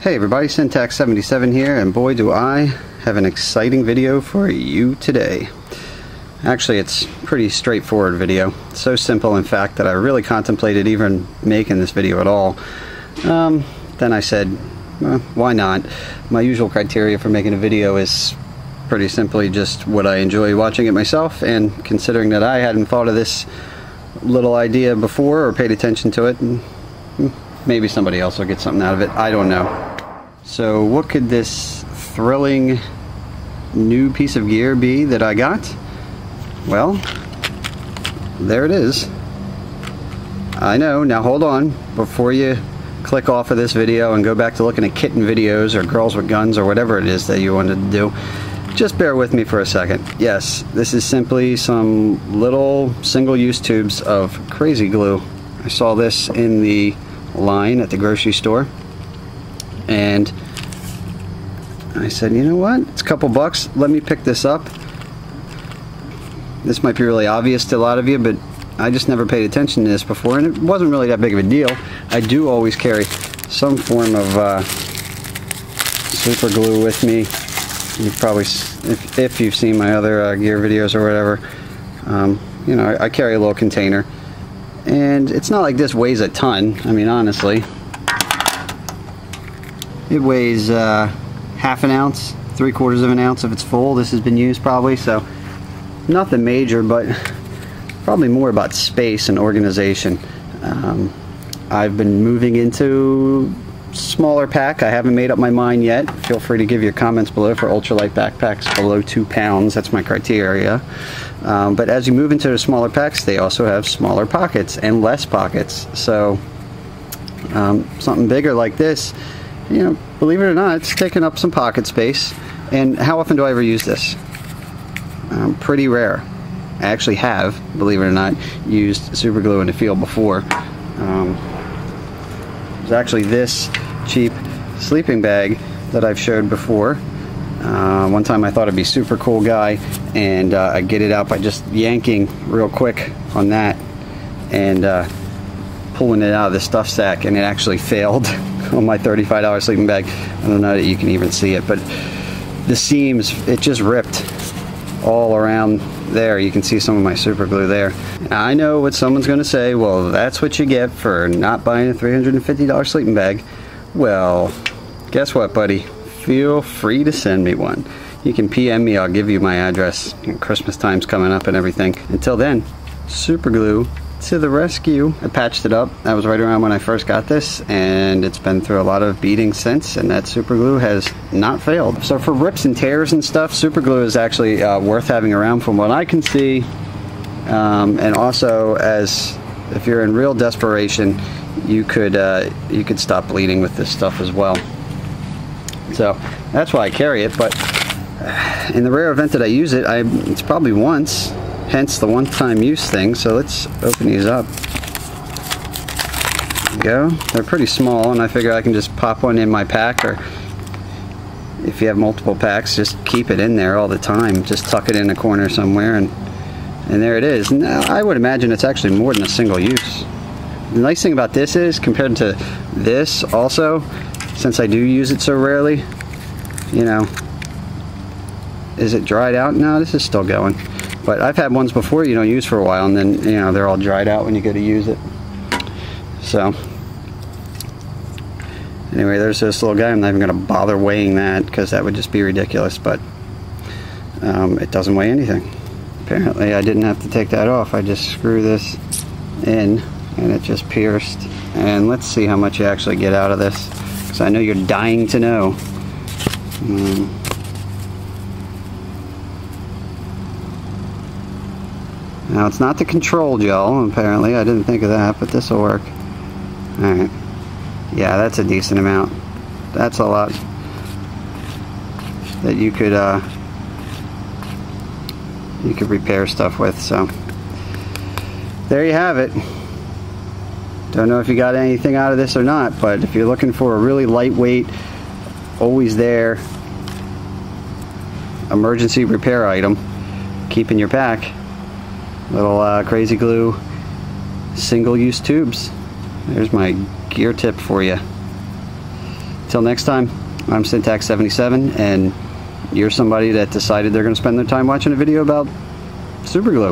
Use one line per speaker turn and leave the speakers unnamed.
Hey everybody, Syntax77 here, and boy do I have an exciting video for you today. Actually, it's a pretty straightforward video. It's so simple, in fact, that I really contemplated even making this video at all. Then I said, well, why not? My usual criteria for making a video is pretty simply just would I enjoy watching it myself, and considering that I hadn't thought of this little idea before or paid attention to it, maybe somebody else will get something out of it. I don't know. So what could this thrilling new piece of gear be that I got? Well, there it is. I know. Now hold on. Before you click off of this video and go back to looking at kitten videos or girls with guns or whatever it is that you wanted to do, just bear with me for a second. Yes, this is simply some little single-use tubes of Krazy Glue. I saw this in the line at the grocery store, and I said, you know what, it's a couple bucks, let me pick this up. This might be really obvious to a lot of you, but I just never paid attention to this before, and it wasn't really that big of a deal. I do always carry some form of super glue with me. You probably, if you've seen my other gear videos or whatever, you know, I carry a little container, and it's not like this weighs a ton. I mean, honestly, it weighs half an ounce, 3/4 of an ounce if it's full. This has been used probably, so nothing major, but probably more about space and organization. I've been moving into smaller pack. I haven't made up my mind yet. Feel free to give your comments below for ultralight backpacks below 2 pounds. That's my criteria. But as you move into the smaller packs, they also have smaller pockets and less pockets. So something bigger like this, you know, believe it or not, it's taking up some pocket space. And how often do I ever use this? Pretty rare. I actually have, believe it or not, used super glue in the field before. There's actually this cheap sleeping bag that I've showed before. One time I thought it'd be super cool guy, and I get it out by just yanking real quick on that and pulling it out of the stuff sack, and it actually failed on my $35 sleeping bag. I don't know that you can even see it, but the seams, it just ripped all around there. You can see some of my super glue there. I know what someone's going to say, well, that's what you get for not buying a $350 sleeping bag. Well, guess what, buddy? Feel free to send me one. You can PM me, I'll give you my address. Christmas time's coming up and everything. Until then, super glue to the rescue. I patched it up. That was right around when I first got this, and it's been through a lot of beating since, and that super glue has not failed. So for rips and tears and stuff, super glue is actually worth having around from what I can see. And also, as if you're in real desperation, you could stop bleeding with this stuff as well. So that's why I carry it. But in the rare event that I use it, it's probably once. Hence the one-time use thing. So let's open these up. There we go. They're pretty small, and I figure I can just pop one in my pack, or if you have multiple packs, just keep it in there all the time. Just tuck it in a corner somewhere, and there it is. Now, I would imagine it's actually more than a single use. The nice thing about this is, compared to this also, since I do use it so rarely, you know, is it dried out? No, this is still going. But I've had ones before you don't use for a while, and then, you know, they're all dried out when you go to use it. So anyway, there's this little guy. I'm not even going to bother weighing that because that would just be ridiculous, but it doesn't weigh anything. Apparently I didn't have to take that off. I just screw this in and it just pierced. And let's see how much you actually get out of this, because I know you're dying to know. Now, it's not the control gel, apparently. I didn't think of that, but this will work. Alright. Yeah, that's a decent amount. That's a lot that you could repair stuff with. So there you have it. Don't know if you got anything out of this or not, but if you're looking for a really lightweight, always there emergency repair item, keep in your pack. Little Krazy Glue single-use tubes. There's my gear tip for you. Till next time, I'm Syntax77, and you're somebody that decided they're going to spend their time watching a video about super glue.